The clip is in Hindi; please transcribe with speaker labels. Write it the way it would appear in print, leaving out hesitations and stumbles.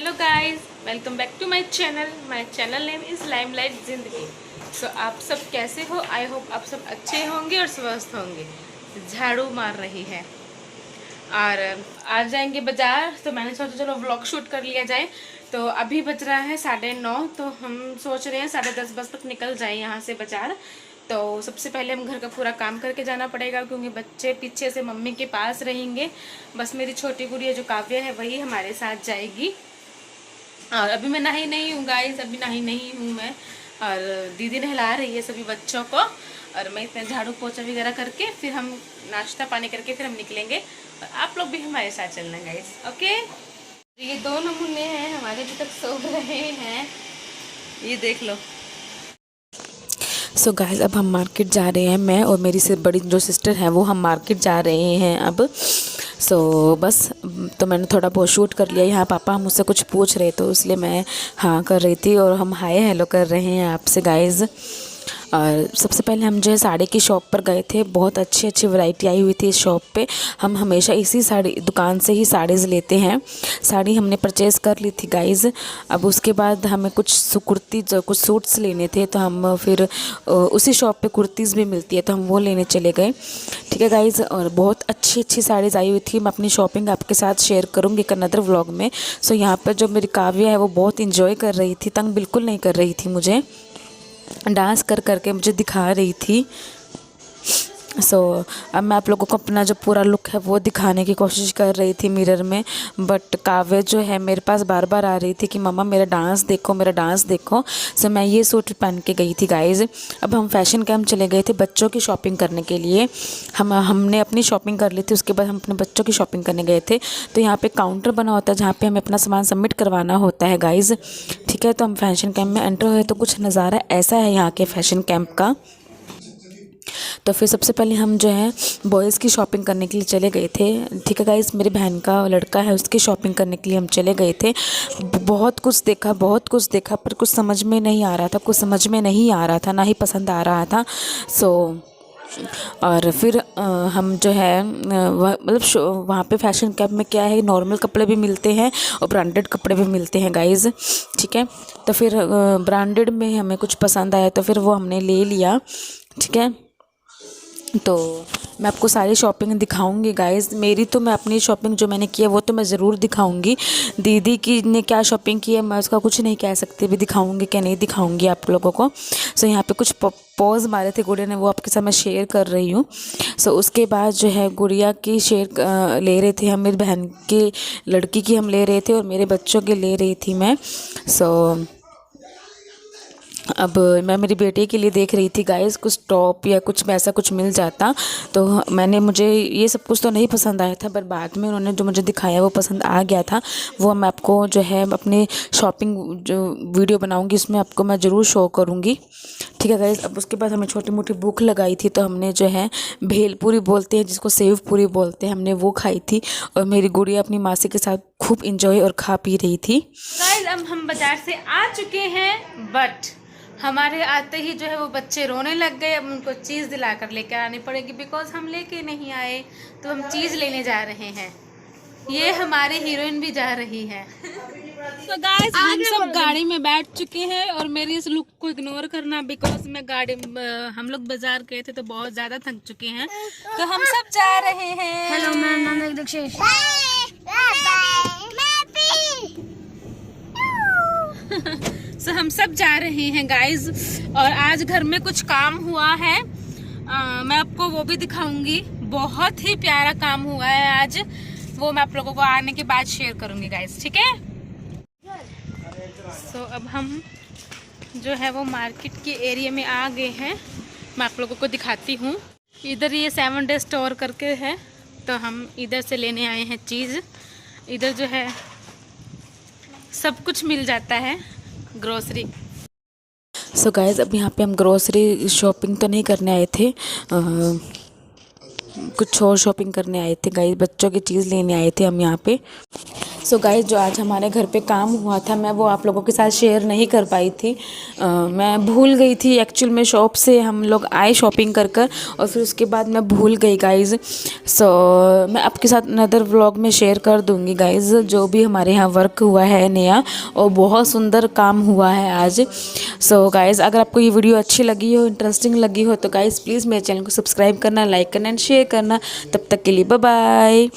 Speaker 1: Hello guys, welcome back to my channel. My channel name is Limelight Zindagi. So आप सब कैसे हो? आई होप आप सब अच्छे होंगे और स्वस्थ होंगे। झाड़ू मार रही है और आज जाएंगे बाज़ार, तो मैंने सोचा चलो व्लॉग शूट कर लिया जाए। तो अभी बज रहा है 9:30, तो हम सोच रहे हैं 10:30 बजे तक निकल जाए यहाँ से बाज़ार। तो सबसे पहले हम घर का पूरा काम करके जाना पड़ेगा, क्योंकि बच्चे पीछे से मम्मी के पास रहेंगे। बस मेरी छोटी गुड़िया जो काव्या है वही हमारे साथ जाएगी। और अभी मैं नहाई नहीं हूँ गाइस, अभी नहाई नहीं हूँ मैं। और दीदी नहला रही है सभी बच्चों को, और मैं इतना झाड़ू पोछा वगैरह करके फिर हम नाश्ता पानी करके फिर हम निकलेंगे। और आप लोग भी हमारे साथ चलना गाइस, ओके। ये दो नमूने हैं हमारे, अभी तक सो रहे हैं, ये देख लो।
Speaker 2: सो गाइस, अब हम मार्केट जा रहे हैं। मैं और मेरी से बड़ी जो सिस्टर है वो हम मार्केट जा रहे हैं अब। बस तो मैंने थोड़ा बहुत शूट कर लिया। यहाँ पापा हम मुझसे कुछ पूछ रहे तो इसलिए मैं हाँ कर रही थी, और हम हाय हेलो कर रहे हैं आपसे गाइस। और सबसे पहले हम जो है साड़ी की शॉप पर गए थे। बहुत अच्छी अच्छी वैरायटी आई हुई थी इस शॉप पे। हम हमेशा इसी साड़ी दुकान से ही साड़ीज़ लेते हैं। साड़ी हमने परचेज़ कर ली थी गाइज़। अब उसके बाद हमें कुछ कुर्ती कुछ सूट्स लेने थे, तो हम फिर उसी शॉप पे कुर्तीज़ भी मिलती है तो हम वो लेने चले गए। ठीक है गाइज़, और बहुत अच्छी अच्छी साड़ीज़ आई हुई थी। मैं अपनी शॉपिंग आपके साथ शेयर करूँगी एक अनदर व्लॉग में। यहाँ पर जो मेरी काव्या है वो बहुत इंजॉय कर रही थी, तंग बिल्कुल नहीं कर रही थी, मुझे डांस कर करके मुझे दिखा रही थी। अब मैं आप लोगों को अपना जो पूरा लुक है वो दिखाने की कोशिश कर रही थी मिरर में, बट काव्य जो है मेरे पास बार बार आ रही थी कि मम्मा मेरा डांस देखो, मेरा डांस देखो। मैं ये सूट पहन के गई थी गाइज़। अब हम फैशन कैंप चले गए थे बच्चों की शॉपिंग करने के लिए। हमने अपनी शॉपिंग कर ली थी, उसके बाद हम अपने बच्चों की शॉपिंग करने गए थे। तो यहाँ पर काउंटर बना होता है जहाँ पर हमें अपना सामान सबमिट करवाना होता है गाइज़। ठीक है, तो हम फैशन कैंप में एंटर हुए तो कुछ नज़ारा ऐसा है यहाँ के फैशन कैंप का। तो फिर सबसे पहले हम जो है बॉयज़ की शॉपिंग करने के लिए चले गए थे। ठीक है गाइस, मेरी बहन का लड़का है, उसकी शॉपिंग करने के लिए हम चले गए थे। बहुत कुछ देखा पर कुछ समझ में नहीं आ रहा था, ना ही पसंद आ रहा था। और फिर हम जो है मतलब वहाँ पे फैशन कैंप में क्या है, नॉर्मल कपड़े भी मिलते हैं और ब्रांडेड कपड़े भी मिलते हैं गाइज़। ठीक है, तो फिर ब्रांडेड में हमें कुछ पसंद आया तो फिर वो हमने ले लिया। ठीक है, तो मैं आपको सारी शॉपिंग दिखाऊंगी गाइज़। मैं अपनी शॉपिंग जो मैंने की है वो तो मैं ज़रूर दिखाऊंगी। दीदी की ने क्या शॉपिंग की है मैं उसका कुछ नहीं कह सकती, भी दिखाऊंगी क्या नहीं दिखाऊंगी आप लोगों को। यहाँ पे कुछ पॉज मारे थे गुड़िया ने, वो आपके साथ मैं शेयर कर रही हूँ। उसके बाद जो है गुड़िया की शेयर ले रहे थे हम, मेरी बहन की लड़की की हम ले रहे थे और मेरे बच्चों के ले रही थी मैं। अब मैं मेरी बेटी के लिए देख रही थी गाइस, कुछ टॉप या कुछ वैसा कुछ मिल जाता तो मुझे ये सब कुछ तो नहीं पसंद आया था, पर बाद में उन्होंने जो मुझे दिखाया वो पसंद आ गया था। वो मैं आपको जो है अपने शॉपिंग जो वीडियो बनाऊंगी उसमें आपको मैं ज़रूर शो करूंगी। ठीक है गाइस, अब उसके बाद हमें छोटी मोटी भूख लगाई थी तो हमने जो है भेलपूरी बोलते हैं जिसको सेव पूरी बोलते हैं, हमने वो खाई थी। और मेरी गुड़िया अपनी मासी के साथ खूब इंजॉय और खा पी रही थी।
Speaker 1: गाइस, अब हम बाजार से आ चुके हैं, बट हमारे आते ही जो है वो बच्चे रोने लग गए। अब उनको चीज़ दिला कर लेकर आनी पड़ेगी, बिकॉज हम लेके नहीं आए, तो हम चीज़ लेने जा रहे हैं। ये हमारे हीरोइन भी जा रही है। तो गाइस, हम सब गाड़ी में बैठ चुके हैं और मेरी इस लुक को इग्नोर करना, बिकॉज हम लोग बाजार गए थे तो बहुत ज़्यादा थक चुके हैं। तो हम सब जा रहे हैं।
Speaker 3: हेलो, मेरा नाम है दक्षेश।
Speaker 1: हम सब जा रहे हैं गाइज, और आज घर में कुछ काम हुआ है। मैं आपको वो भी दिखाऊंगी, बहुत ही प्यारा काम हुआ है आज, वो मैं आप लोगों को आने के बाद शेयर करूंगी गाइज। ठीक है, अब हम जो है वो मार्केट के एरिया में आ गए हैं। मैं आप लोगों को दिखाती हूँ। इधर ये 7 डे स्टोर करके है, तो हम इधर से लेने आए हैं चीज़। इधर जो है सब कुछ मिल जाता है, ग्रोसरी।
Speaker 2: गाइस, अब यहाँ पे हम ग्रोसरी शॉपिंग तो नहीं करने आए थे, कुछ और शॉपिंग करने आए थे गाइस, बच्चों की चीज़ लेने आए थे हम यहाँ पे। सो गाइस, जो आज हमारे घर पे काम हुआ था मैं वो आप लोगों के साथ शेयर नहीं कर पाई थी। मैं भूल गई थी एक्चुअल में। शॉप से हम लोग आए शॉपिंग कर कर और फिर उसके बाद मैं भूल गई गाइस। सो मैं आपके साथ अनदर व्लॉग में शेयर कर दूंगी गाइस, जो भी हमारे यहाँ वर्क हुआ है नया, और बहुत सुंदर काम हुआ है आज। सो गाइस, अगर आपको ये वीडियो अच्छी लगी हो, इंटरेस्टिंग लगी हो, तो गाइस प्लीज़ मेरे चैनल को सब्सक्राइब करना, लाइक करना एंड शेयर करना। तब तक के लिए बाय बाय।